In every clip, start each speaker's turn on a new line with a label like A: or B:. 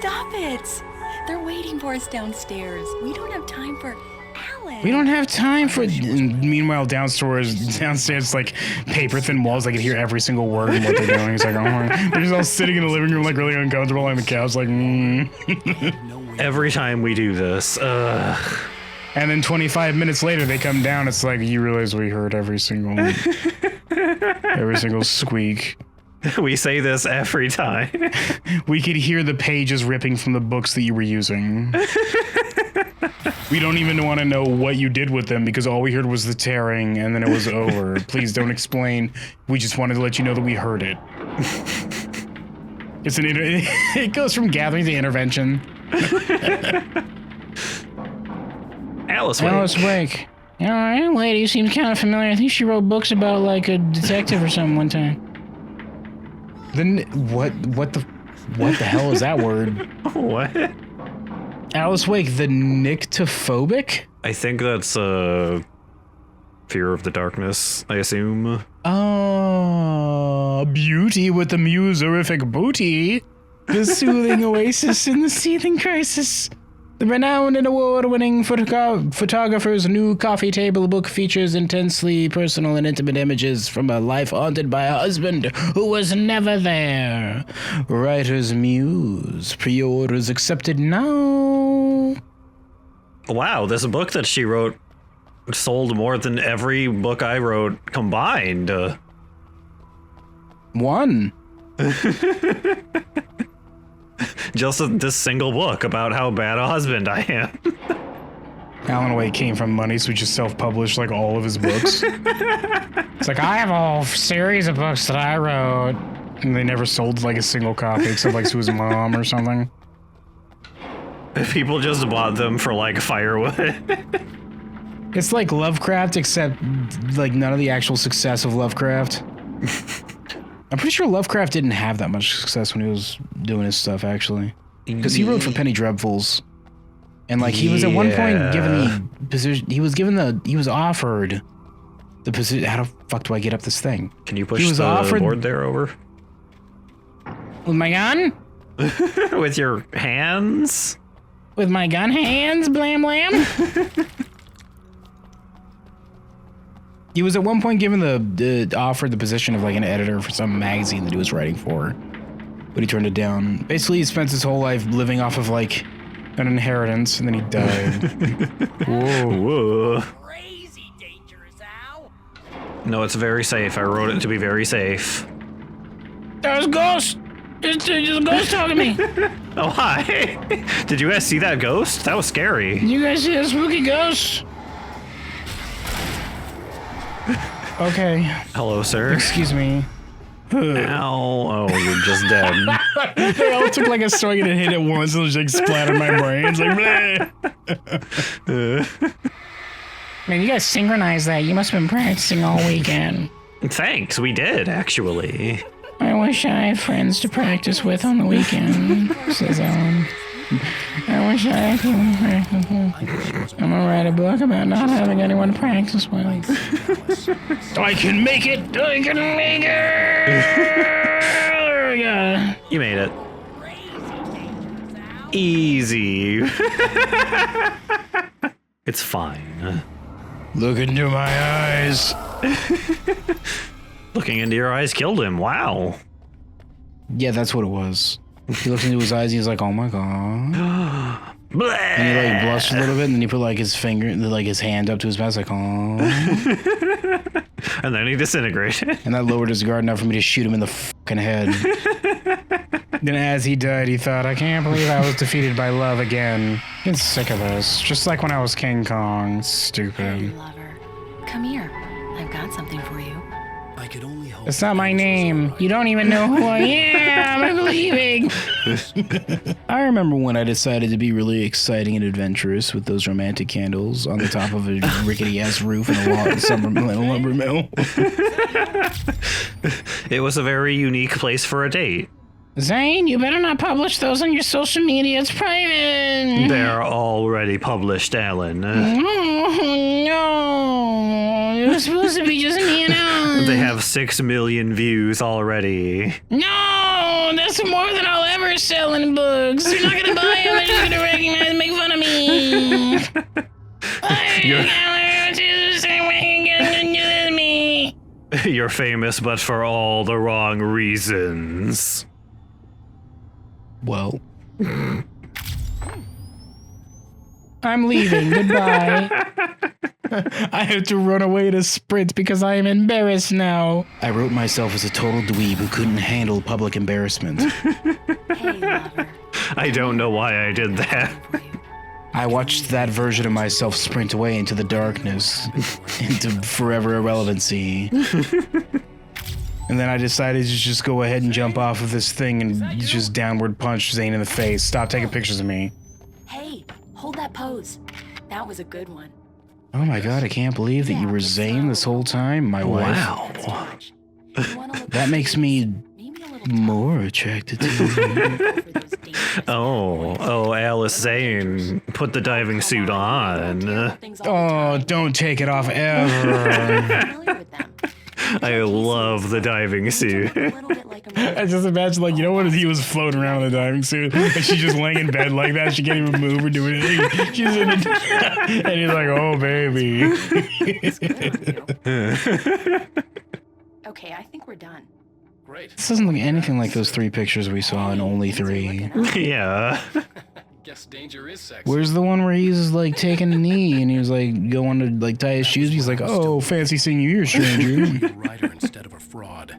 A: Stop it! They're waiting for us downstairs. We don't have time for Alan.
B: We don't have time for. Meanwhile, downstairs, like paper thin walls. I can hear every single word and what they're doing. It's like, oh my. They're just all sitting in the living room, like really uncomfortable on the couch, like.
C: Every time we do this,
B: And then 25 minutes later, they come down. It's like you realize we heard every single squeak.
C: We say this every time.
B: We could hear the pages ripping from the books that you were using. We don't even want to know what you did with them because all we heard was the tearing and then it was over. Please don't explain. We just wanted to let you know that we heard it. It goes from gathering to intervention.
C: Alice Wake.
B: Alice Wake. All right, lady seems kind of familiar. I think she wrote books about like a detective or something one time. Then what the hell is that word?
C: What?
B: Alice Wake, the nyctophobic?
C: I think that's Fear of the Darkness, I assume.
B: Oh, beauty with the muserific booty. The soothing oasis in the seething crisis. The renowned and award-winning photographer's new coffee table book features intensely personal and intimate images from a life haunted by a husband who was never there. Writer's muse. Pre-orders accepted now.
C: Wow, this book that she wrote sold more than every book I wrote combined.
B: One.
C: Just this single book about how bad a husband I am.
B: Alan Wake came from money, so he just self-published like all of his books. It's like, I have a series of books that I wrote. And they never sold like a single copy except like to his mom or something.
C: People just bought them for like firewood.
B: It's like Lovecraft, except like none of the actual success of Lovecraft. I'm pretty sure Lovecraft didn't have that much success when he was doing his stuff, actually. Because he wrote for Penny Dreadfuls. And like he was at one point given the position, he was offered the position. How the fuck do I get up this thing?
C: Can you push the board there over?
B: With my gun?
C: With your hands?
B: With my gun hands, blam blam. He was at one point given offered the position of like an editor for some magazine that he was writing for, but he turned it down. Basically, he spent his whole life living off of like an inheritance, and then he died.
C: Whoa.
A: Crazy dangerous, Al.
C: No, it's very safe. I wrote it to be very safe.
B: There's a ghost. There's a ghost talking to me.
C: Oh, hi. Did you guys see that ghost? That was scary.
B: Did you guys see that spooky ghost? Okay.
C: Hello, sir.
B: Excuse me.
C: Ow. Oh, you're just dead.
B: They all took like a swing and it hit at once and it just like splattered my brain. It's like, man, you guys synchronized that. You must have been practicing all weekend.
C: Thanks, we did, actually.
B: I wish I had friends to practice with on the weekend, says Ellen. I wish I could practice with. I'm gonna write a book about not having anyone to practice with. I can make it! I can make it! There we go.
C: You made it. Easy. It's fine.
B: Look into my eyes.
C: Looking into your eyes killed him. Wow.
B: Yeah, that's what it was. He looked into his eyes and he was like, oh my god. And he like blushed a little bit and then he put like his finger, like his hand up to his mouth, like, oh.
C: And then he disintegrated.
B: And that lowered his guard enough for me to shoot him in the fucking head. Then as he died, he thought, I can't believe I was defeated by love again. I'm sick of this. Just like when I was King Kong. Stupid.
A: Lover, come here. I've got something for you.
D: I could only hope.
B: It's not my name. You don't even know who I am. I'm leaving. I remember when I decided to be really exciting and adventurous with those romantic candles on the top of a rickety-ass roof in a lumber mill.
C: It was a very unique place for a date.
B: Zane, you better not publish those on your social media. It's private.
C: They're already published, Alan.
B: Oh, no. It was supposed to be just me and Alan.
C: They have 6 million views already.
B: No! Oh, that's more than I'll ever sell in books. You're not gonna buy them. They're just gonna recognize and make fun of me.
C: You're famous, but for all the wrong reasons.
B: Well, I'm leaving. Goodbye. I have to run away to sprint because I am embarrassed now. I wrote myself as a total dweeb who couldn't handle public embarrassment.
A: Hey, lover.
C: I don't know why I did that.
B: I watched that version of myself sprint away into the darkness, into forever irrelevancy. And then I decided to just go ahead and jump off of this thing and just downward punch Zane in the face. Stop taking pictures of me.
A: Hey, hold that pose. That was a good one.
B: Oh my god, I can't believe that you were Zane this whole time, my wife.
C: Wow.
B: That makes me more attracted to you.
C: Oh, Alice Zane, put the diving suit on.
B: Oh, don't take it off ever.
C: I love the diving suit.
B: I just imagine, like, you know when he was floating around in the diving suit and she's just laying in bed like that, she can't even move or do anything. She's in it, and he's like, oh, baby.
A: Okay, I think we're done.
D: Great.
B: This doesn't look anything like those 3 pictures we saw in Only 3.
C: Yeah.
D: Guess danger is sexy.
B: Where's the one where he's like taking a knee and he was like going to like tie his shoes? He's like, oh, fancy seeing you here, stranger.
D: A writer instead of a fraud.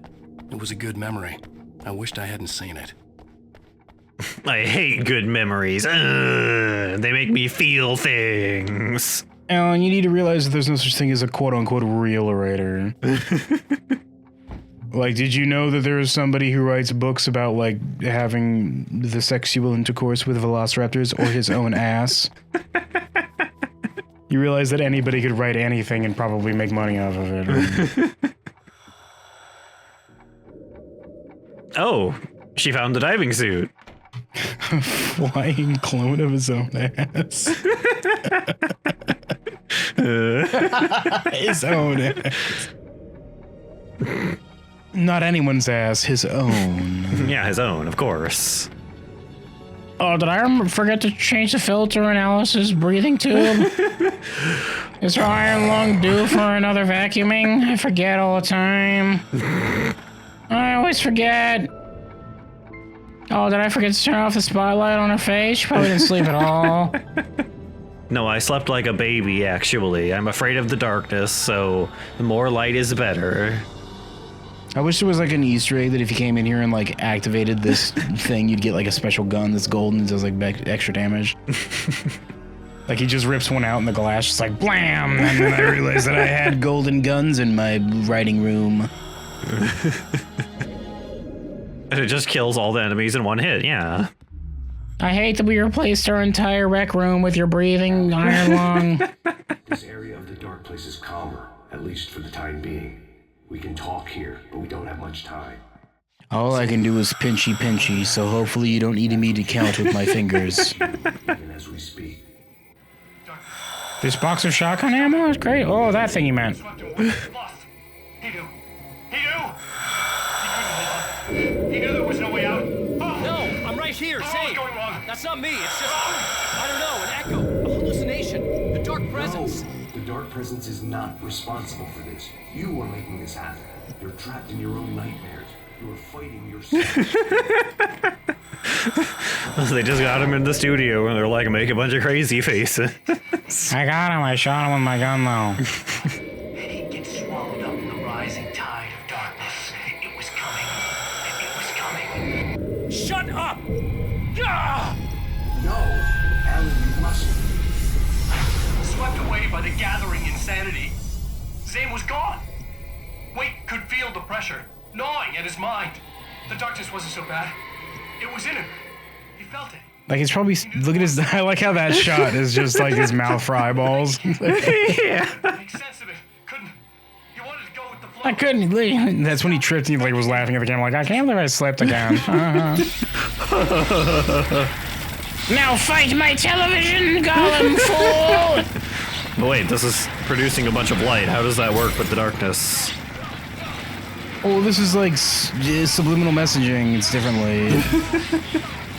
D: It was a good memory. I wished I hadn't seen it.
C: I hate good memories. They make me feel things.
B: Alan, you need to realize that there's no such thing as a quote-unquote real writer. Like, did you know that there is somebody who writes books about, like, having the sexual intercourse with velociraptors or his own ass? You realize that anybody could write anything and probably make money off of it.
C: Oh, she found the diving suit.
B: Flying clone of his own ass. His own ass. Not anyone's ass, his own.
C: Yeah, his own, of course.
B: Oh, did I forget to change the filter in Alice's breathing tube? Is her iron lung due for another vacuuming? I forget all the time. I always forget. Oh, did I forget to turn off the spotlight on her face? She probably didn't sleep at all.
C: No, I slept like a baby, actually. I'm afraid of the darkness, so the more light is better.
B: I wish there was like an Easter egg that if you came in here and like activated this thing, you'd get like a special gun that's golden and does like extra damage. Like he just rips one out in the glass, just like blam! And then I realized that I had golden guns in my writing room.
C: And it just kills all the enemies in one hit, yeah.
B: I hate that we replaced our entire rec room with your breathing iron lung.
E: This area of the dark place is calmer, at least for the time being. We can talk here, but we don't have much time.
B: All I can do is pinchy, so hopefully you don't need me to count with my fingers.
E: Even as we speak.
B: This box of shotgun ammo is great. Oh, that thing you meant.
F: He knew. He knew. He couldn't hold on. He knew there was no way out.
G: No, I'm right here,
F: What's
G: Zane.
F: going on?
G: That's not me, it's just, I don't know, an echo, a hallucination, the dark presence.
E: No, the dark presence is not responsible for this. You are making this happen. You're trapped in your own nightmares. You are fighting yourself.
C: They just got him in the studio and they're like, make a bunch of crazy faces.
B: I got him. I shot him with my gun, though.
F: He'd get swallowed up in the rising tide of darkness. It was coming. It was coming.
G: Shut up! Ah!
E: No, Alan, you mustn't.
F: Swept away by the gathering insanity. Zane was gone. Wade could feel the pressure gnawing at his mind. The darkness wasn't so bad. It was in him. He felt it.
B: Like, he's probably... Look at his... I like how that shot is just, like, his mouth for eyeballs.
C: Yeah.
F: Make sense of it. Couldn't. He wanted to go with the flow.
B: I couldn't... That's when he tripped and he, like, was laughing at the camera, like, I can't believe I slept again. Now fight my television, Golem fool!
C: But wait, this is producing a bunch of light. How does that work with the darkness?
B: Oh, this is like subliminal messaging. It's differently.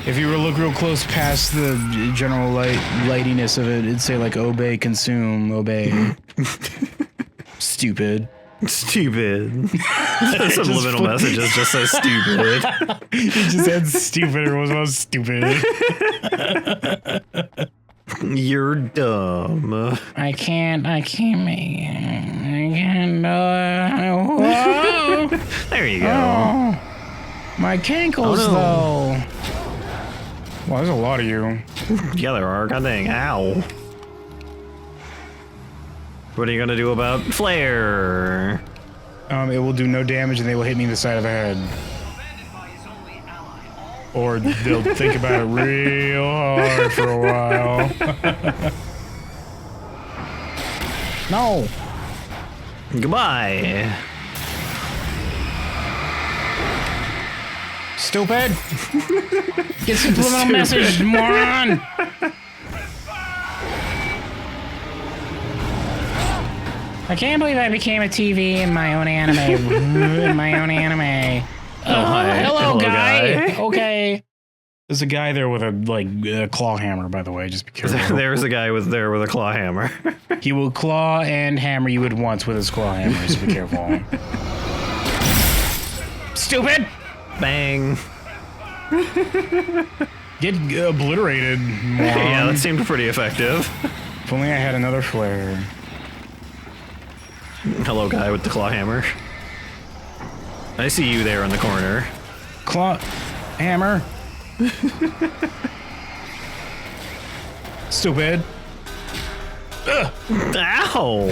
B: If you were to look real close past the general lightiness of it, it'd say like obey, consume, obey. Stupid.
C: Stupid. Subliminal messages just says stupid.
B: He just said stupid or was about stupid.
C: You're dumb.
B: I can't make it. I can't. Whoa.
C: There you go.
B: Oh, my cankles,
C: Oh, no.
B: though. Well, there's a lot of you.
C: Yeah, there are. God dang. Ow. What are you gonna do about flare?
B: It will do no damage and they will hit me in the side of the head. Or they'll think about it real hard for a while. No.
C: Goodbye.
B: Stupid. Get subliminal message, moron. I can't believe I became a TV in my own anime. In my own anime.
C: Hi.
B: Hello, guy.
C: guy.
B: Okay. There's a guy there with a claw hammer, by the way. Just be careful.
C: There's a guy with a claw hammer.
B: He will claw and hammer you at once with his claw hammer. Just be careful. Stupid.
C: Bang.
B: Get obliterated, moron.
C: Yeah, that seemed pretty effective.
B: If only I had another flare.
C: Hello, guy with the claw hammer. I see you there in the corner.
B: Claw hammer. Stupid.
C: Ow!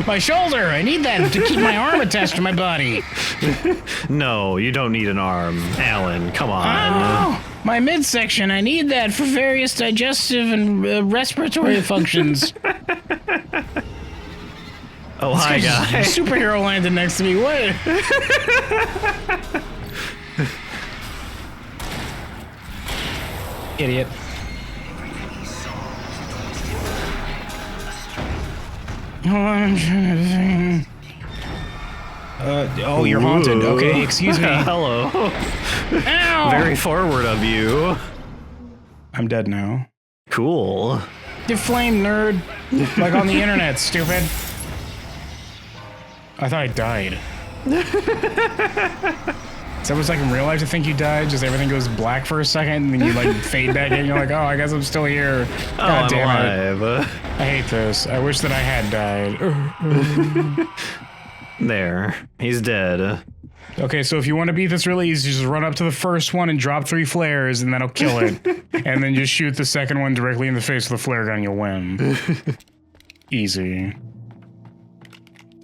B: My shoulder. I need that to keep my arm attached to my body.
C: No, you don't need an arm. Alan, come on.
B: Oh, my midsection. I need that for various digestive and respiratory functions.
C: Oh, hi, guy.
B: Superhero landed next to me. What? Idiot. I'm trying to think. Oh, you're haunted. Okay, excuse me.
C: Hello.
B: Ow!
C: Very forward of you.
B: I'm dead now.
C: Cool.
B: Deflame, nerd. Like on the internet, stupid. I thought I died. Is that what's like in real life to think you died? Just everything goes black for a second and then you like fade back in and you're like, oh, I guess I'm still here. God
C: I'm
B: damn
C: alive.
B: I hate this. I wish that I had died.
C: There. He's dead.
B: Okay, so if you want to beat this really easy, just run up to the first one and drop 3 flares and that'll kill it. And then just shoot the second one directly in the face with a flare gun, you'll win. Easy.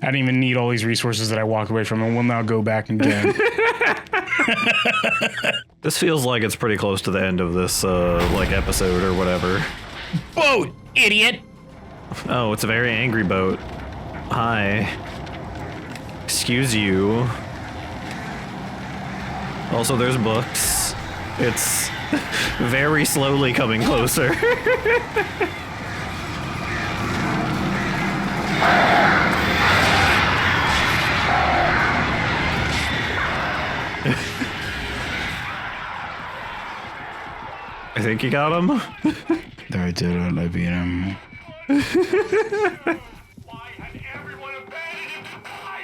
B: I didn't even need all these resources that I walked away from and will now go back and get.
C: This feels like it's pretty close to the end of this, like, episode or whatever.
B: Boat, idiot!
C: Oh, it's a very angry boat. Hi. Excuse you. Also, there's books. It's very slowly coming closer. I think you got him.
B: There, I did it. I beat him.
F: Why had everyone abandoned him to die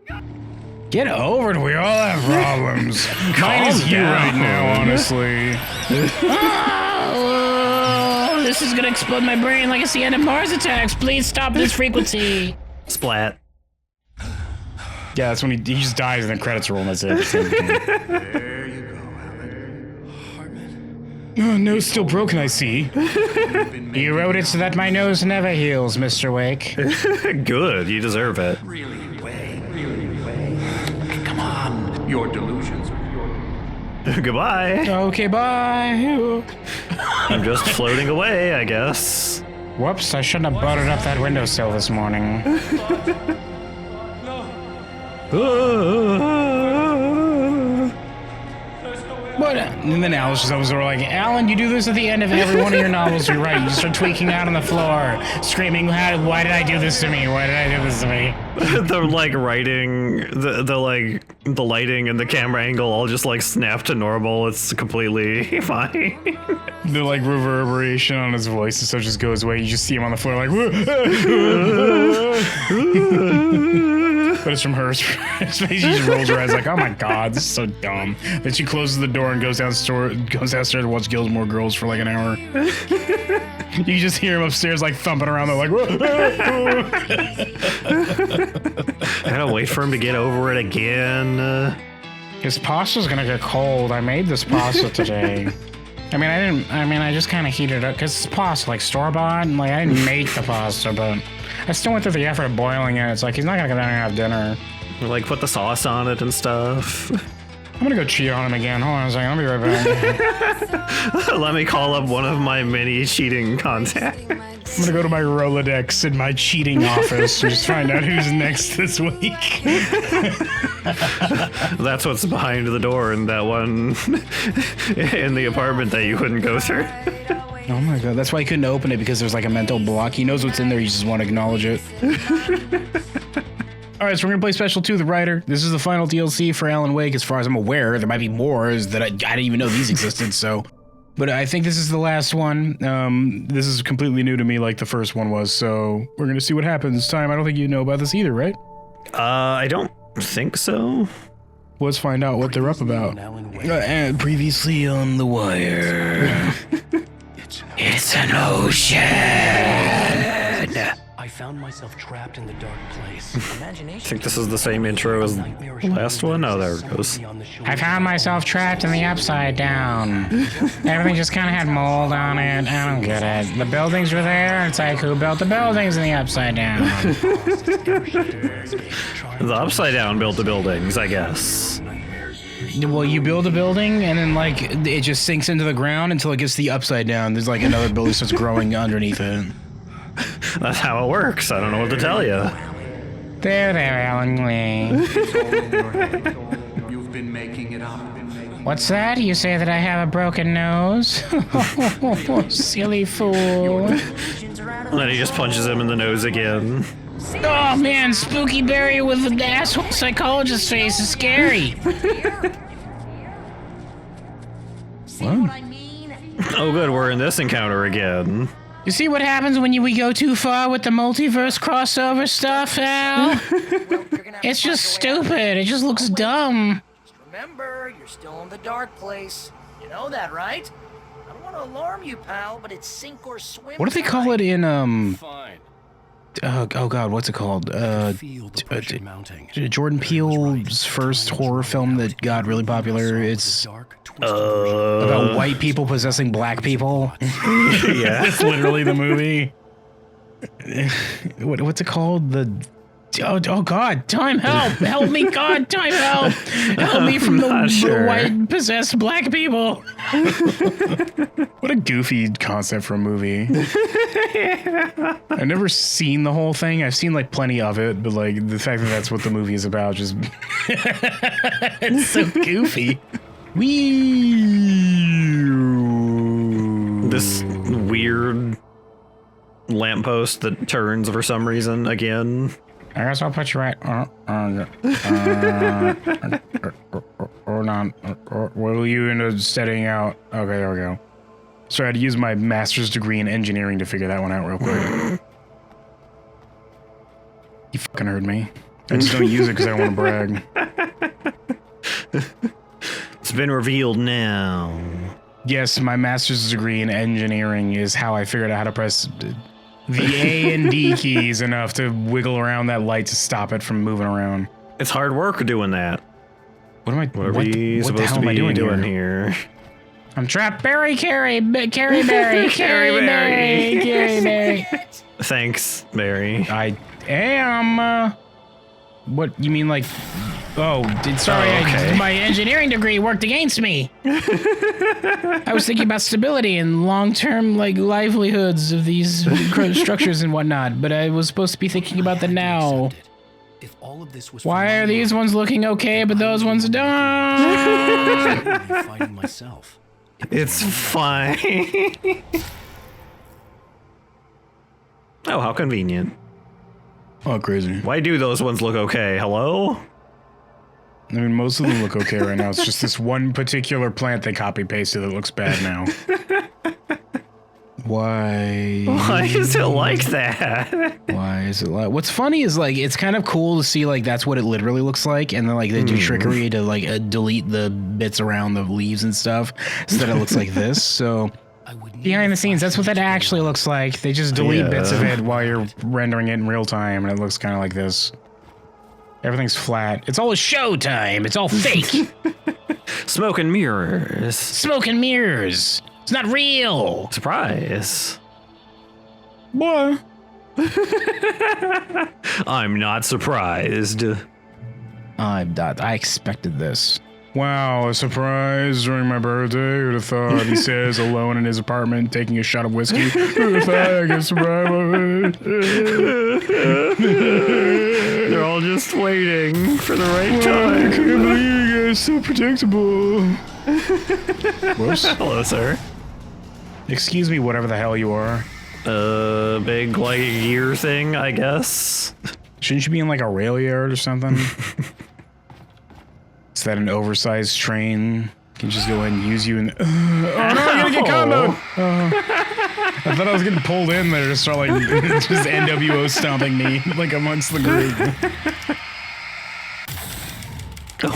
F: here?
B: Get over it. We all have problems. Mine is you
C: down.
B: right now, honestly. Oh, this is gonna explode my brain like it's the end of Mars attacks. Please stop this frequency.
C: Splat.
B: Yeah, that's when he just dies and then credits roll and that's it.
E: There you go, Alan.
B: Oh, nose still broken, I see. You wrote it so that my nose never heals, Mr. Wake.
C: Good, you deserve it.
E: Really, way. Come on. Your delusions are
C: Goodbye.
B: Okay, bye.
C: I'm just floating away, I guess.
B: Whoops, I shouldn't have buttered up that windowsill this morning. What? And then Alice just always like, Alan, you do this at the end of every one of your novels. You're right. You start tweaking out on the floor, screaming, why did I do this to me? Why did I do this to me?
C: The like writing, the lighting and the camera angle all just like snap to normal. It's completely fine.
B: The like reverberation on his voice and stuff just goes away. You just see him on the floor like, but it's from her. She just rolls her eyes like, oh my god, this is so dumb. Then she closes the door and goes downstairs to watch Gilmore Girls for like an hour. You just hear him upstairs like thumping around. They're like,
C: I gotta wait for him to get over it again.
B: His pasta's gonna get cold. I made this pasta today. I just kind of heated it up because it's pasta, like store-bought, and like I didn't make the pasta, but I still went through the effort of boiling it. It's like he's not gonna go down and have dinner.
C: Like put the sauce on it and stuff.
B: I'm gonna go cheat on him again. Hold on a second, I'll be right back.
C: Let me call up one of my many cheating contacts.
B: I'm gonna go to my Rolodex in my cheating office and just find out who's next this week.
C: That's what's behind the door in that one in the apartment that you couldn't go through.
B: Oh my god, that's why he couldn't open it, because there's like a mental block. He knows what's in there, he just won't acknowledge it. Alright, so we're gonna play Special 2, The Writer. This is the final DLC for Alan Wake, as far as I'm aware. There might be more, is that I didn't even know these existed, so... But I think this is the last one. This is completely new to me like the first one was, so we're gonna see what happens. Time, I don't think you know about this either, right?
C: I don't think so.
B: Let's find out what they're up about. And previously on The Wire. It's an ocean!
G: I found myself trapped in the dark place.
C: I think this is the same intro as the last one. Oh, there it goes.
B: I found myself trapped in the upside down. Everything just kind of had mold on it. I don't get it. The buildings were there. It's like, who built the buildings in the upside down?
C: The upside down built the buildings, I guess.
B: Well, you build a building and then like it just sinks into the ground until it gets to the upside down. There's like another building starts growing underneath it.
C: That's how it works. I don't know what to tell you.
B: There, Alan Lee.
E: You've been making it up.
B: What's that? You say that I have a broken nose? Silly fool.
C: And then he just punches him in the nose again.
B: Oh man, Spooky Barry with an asshole psychologist face is scary.
A: What I mean?
C: Oh good, we're in this encounter again.
B: You see what happens when we go too far with the multiverse crossover stuff, Al? It's just stupid. It just looks dumb.
H: Remember, you're still in the dark place. You know that, right? I don't want to alarm you, pal, but it's sink or swim.
B: What do they call it in
G: Fine.
B: oh god, what's it called?
D: Feel the pressure mounting.
B: Jordan Peele's first horror film that got really popular. It's about white people possessing black people.
C: Yeah.
B: That's literally the movie. What's it called? Oh god, time help me, god, time help me from the white possessed black people. What a goofy concept for a movie. I've never seen the whole thing. I've seen like plenty of it, but like the fact that that's what the movie is about just it's so goofy.
C: This weird lamppost that turns for some reason again.
B: I guess I'll put you right. Hold on. Will you into setting out? Okay, there we go. Sorry, I had to use my master's degree in engineering to figure that one out real quick. You fucking heard me. I just don't use it because I don't want to brag.
C: It's been revealed now.
B: Yes, my master's degree in engineering is how I figured out how to press the A and D keys enough to wiggle around that light to stop it from moving around.
C: It's hard work doing that.
B: What am I?
C: What are we supposed to be doing here?
B: I'm trapped. Barry, Carrie, Barry.
C: Thanks, Barry.
B: I am. What you mean, like? Oh, sorry.
C: Okay.
B: My engineering degree worked against me. I was thinking about stability and long-term, like, livelihoods of these structures and whatnot, but I was supposed to be thinking about the now.
D: If all of this was.
B: Why are these ones looking okay, but those ones don't?
D: Fighting myself.
C: It's fine. Oh, how convenient.
B: Oh, crazy.
C: Why do those ones look okay? Hello?
B: I mean, most of them look okay right now. It's just this one particular plant they copy-pasted that looks bad now. Why?
C: Why is it like that?
B: Why is it like? What's funny is like it's kind of cool to see like that's what it literally looks like, and then like they do trickery to like delete the bits around the leaves and stuff so that it looks like this. So behind the scenes, that's what that actually looks like. They just delete bits of it while you're rendering it in real time, and it looks kind of like this. Everything's flat. It's all a show time. It's all fake.
C: Smoke and mirrors.
B: Smoke and mirrors. It's not real.
C: Surprise.
B: What?
C: I'm not surprised.
B: I'm not. I expected this. Wow, a surprise during my birthday. Who'd have thought? He says alone in his apartment taking a shot of whiskey. Who'd have thought I get surprised?
C: They're all just waiting for the right time.
B: I can't believe you guys so predictable. Whoops.
C: Hello, sir.
B: Excuse me, whatever the hell you are.
C: Big like gear thing, I guess.
B: Shouldn't you be in like a rail yard or something? Is that an oversized train? Can just go ahead and use you and... oh no, I'm gonna get comboed! I thought I was getting pulled in there to start like just NWO stomping me like amongst the group.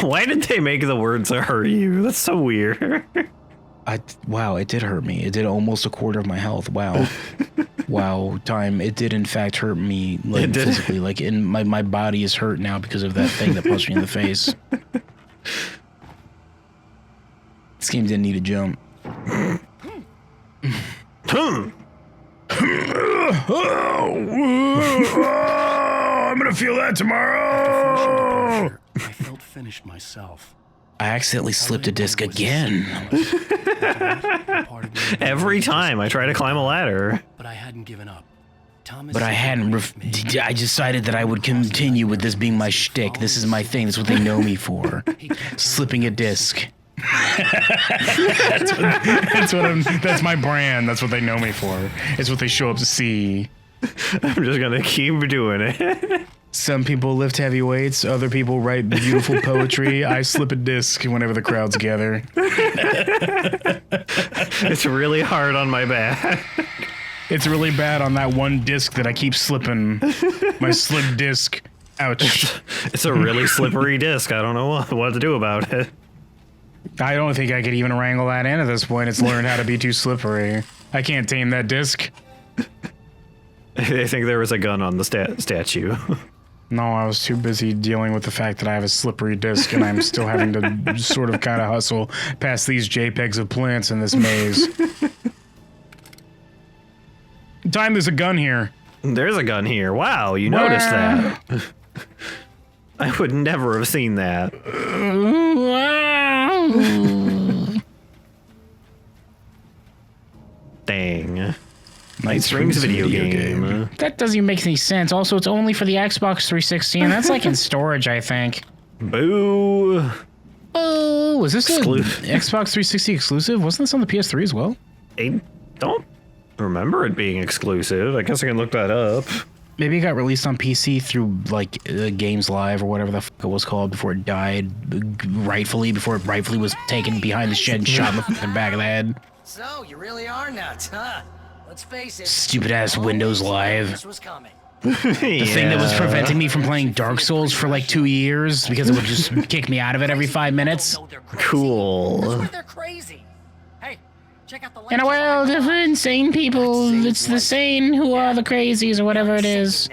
C: Why did they make the words hurt you? That's so weird.
B: Wow, it did hurt me. It did almost a quarter of my health. Wow. Wow, time. It did in fact hurt me like physically. Like in my body is hurt now because of that thing that punched me in the face. This game didn't need a jump. I'm gonna feel that tomorrow.
D: I felt finished myself.
B: I accidentally slipped a disc again.
C: Every time I try to climb a ladder.
D: But I hadn't given up.
B: But I hadn't. I decided that I would continue with this being my shtick. This is my thing. That's what they know me for. Slipping a disc. That's my brand. That's what they know me for. It's what they show up to see.
C: I'm just gonna keep doing it.
B: Some people lift heavy weights. Other people write beautiful poetry. I slip a disc whenever the crowds gather.
C: It's really hard on my back.
B: It's really bad on that one disc that I keep slipping. My slip disc. Ouch.
C: It's a really slippery disc. I don't know what to do about it.
B: I don't think I could even wrangle that in at this point. It's learned how to be too slippery. I can't tame that disc.
C: I think there was a gun on the statue.
B: No, I was too busy dealing with the fact that I have a slippery disc and I'm still having to sort of kind of hustle past these JPEGs of plants in this maze. Time, there's a gun here.
C: There's a gun here. Wow, you noticed that. I would never have seen that. Dang. Night Springs video game.
B: That doesn't even make any sense. Also, it's only for the Xbox 360, and that's like in storage, I think.
C: Boo.
B: Oh, was this a Xbox 360 exclusive? Wasn't this on the PS3 as well?
C: I don't remember it being exclusive. I guess I can look that up.
B: Maybe it got released on PC through, like, Games Live or whatever the fuck it was called before it died before it rightfully was taken behind the shed and shot in the fucking back of the head.
H: So, you really are nuts, huh? Let's face it.
B: Stupid-ass Windows Live.
H: This was coming.
B: The thing that was preventing me from playing Dark Souls for like 2 years because it would just kick me out of it every 5 minutes.
C: Cool.
H: They're crazy. Hey, check out the
B: In a world of insane people, it's the sane who are the crazies or whatever it is.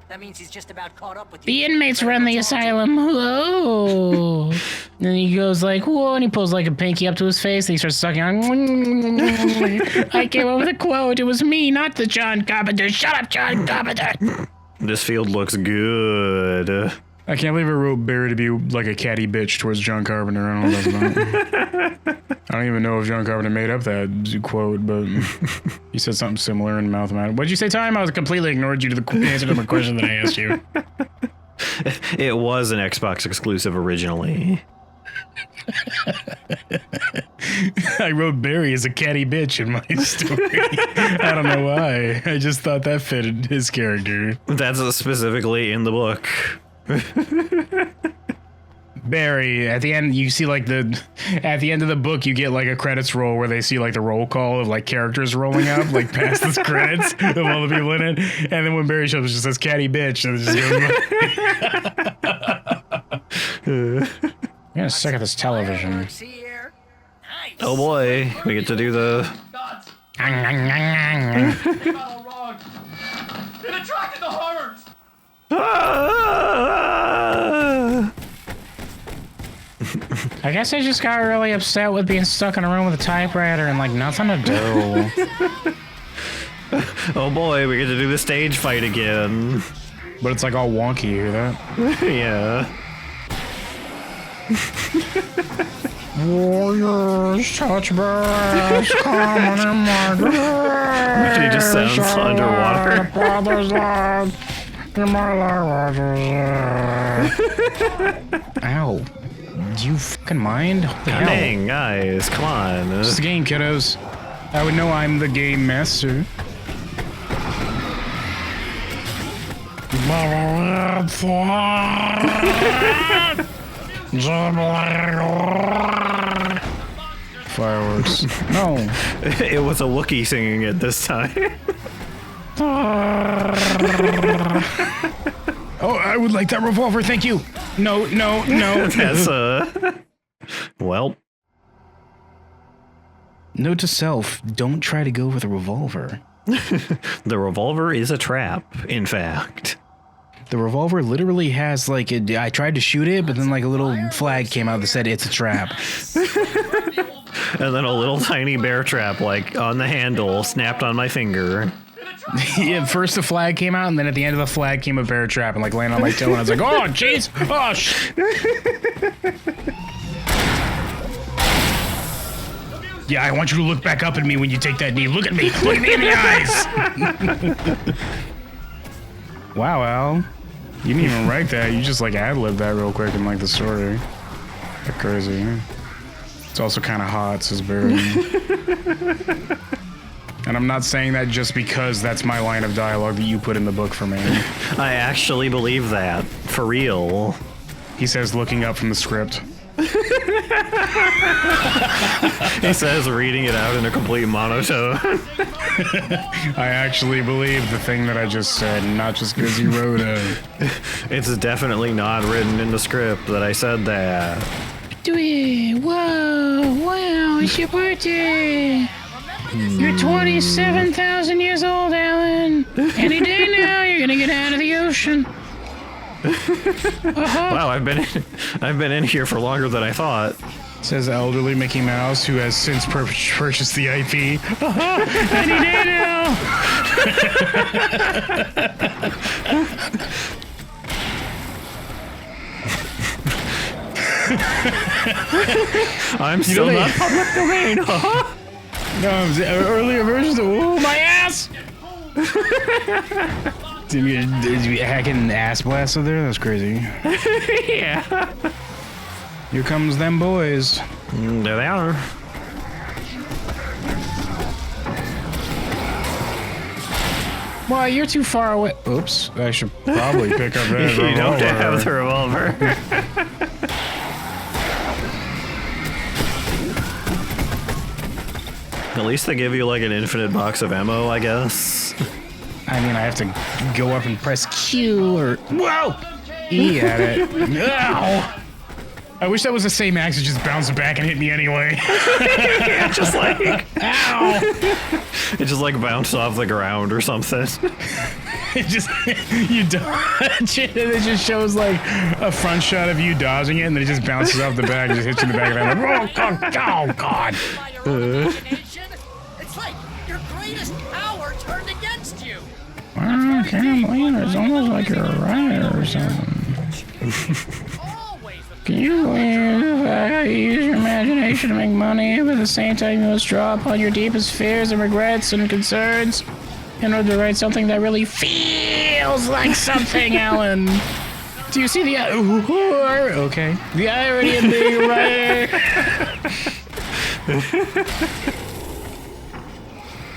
H: That means he's just about caught up with you.
B: The inmates run the asylum. Whoa. And he goes like, whoa, and he pulls like a pinky up to his face and he starts sucking on. I came up with a quote. It was me, not the John Carpenter. Shut up, John Carpenter.
C: This field looks good.
B: I can't believe I wrote Barry to be like a catty bitch towards John Carpenter. I don't know what that's about. I don't even know if John Carpenter made up that quote, but he said something similar in Mouth of Madness. What'd you say, Time? I was completely ignored you to the answer to the question that I asked you.
C: It was an Xbox exclusive originally.
B: I wrote Barry as a catty bitch in my story. I don't know why. I just thought that fitted his character.
C: That's specifically in the book.
B: Barry, at the end, you see like at the end of the book, you get like a credits roll where they see like the roll call of like characters rolling up, like past the credits of all the people in it. And then when Barry shows up, it just says catty bitch. And it just goes, I'm gonna suck at this television.
H: Fireworks here. Nice.
C: Oh boy, we get to do the...
G: Gods! They got all wrong. It attracted the horrors!
B: I guess I just got really upset with being stuck in a room with a typewriter and like nothing to do.
C: Oh boy, we get to do the stage fight again.
B: But it's like all wonky, you hear that?
C: Yeah.
B: Warriors, touch brass, common in my grave.
C: He just sounds underwater.
B: Father's love, in my life. Ow. Do you fucking mind? What the hell?
C: Dang, guys, come on.
B: It's the game, kiddos. I would know I'm the game master. Fireworks. No.
C: It was a Wookiee singing it this time.
B: Oh, I would like that revolver, thank you. No, no, no.
C: That's well.
B: Note to self, don't try to go with a revolver.
C: The revolver is a trap, in fact.
B: The revolver literally has like I tried to shoot it, but then like a little flag came out that said it's a trap.
C: And then a little tiny bear trap, like on the handle, snapped on my finger.
B: Yeah, first the flag came out, and then at the end of the flag came a bear trap and like landed on my toe, and I was like, oh jeez, oh sh. Yeah, I want you to look back up at me when you take that knee. Look at me. Look at me in the eyes. Wow, Al. You didn't even write that. You just like ad-libbed that real quick in like the story. That's crazy. It's also kind of hot, says Barry. And I'm not saying that just because that's my line of dialogue that you put in the book for me.
C: I actually believe that. For real.
B: He says looking up from the script.
C: He says reading it out in a complete monotone.
B: I actually believe the thing that I just said, not just because you wrote it.
C: It's definitely not written in the script that I said that.
B: Wow, it's your birthday. You're 27,000 years old, Alan. Any day now, you're gonna get out of the ocean.
C: Wow, I've been in here for longer than I thought.
B: Says elderly Mickey Mouse, who has since purchased the IP. Any day now.
C: I'm still not public domain.
B: No, earlier versions of my ass. Did you hacking ass blast over there? That's crazy.
C: Yeah.
B: Here comes them boys.
C: There they are.
B: Well, you're too far away. Oops, I should probably pick up that revolver.
C: You don't have the revolver. At least they give you like an infinite box of ammo, I guess.
B: I mean, I have to go up and press Q or whoa, E at it. Ow! I wish that was the same axe that just bounced back and hit me anyway.
C: Yeah, just like
B: ow!
C: It just like bounced off the ground or something.
B: It just you dodge it and it just shows like a front shot of you dodging it and then it just bounces off the back and just hits you in the back of the head. Like, oh god!
H: It's like your greatest power turned against you.
B: I can't believe it. It's almost like you're a writer or something. Can you believe how you use your imagination to make money, but at the same time you must draw upon your deepest fears and regrets and concerns in order to write something that really feels like something, Alan? Do you see the okay? The irony of being a writer.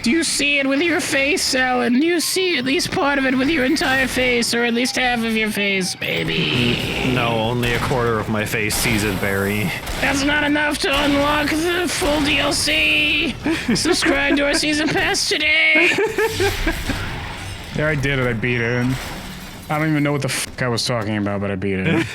B: Do you see it with your face, Alan? Do you see at least part of it with your entire face, or at least half of your face, baby?
C: No, only a quarter of my face sees it, Barry.
B: That's not enough to unlock the full DLC. Subscribe to our season pass today. There, I did it. I beat it. I don't even know what the fuck I was talking about, but I beat it.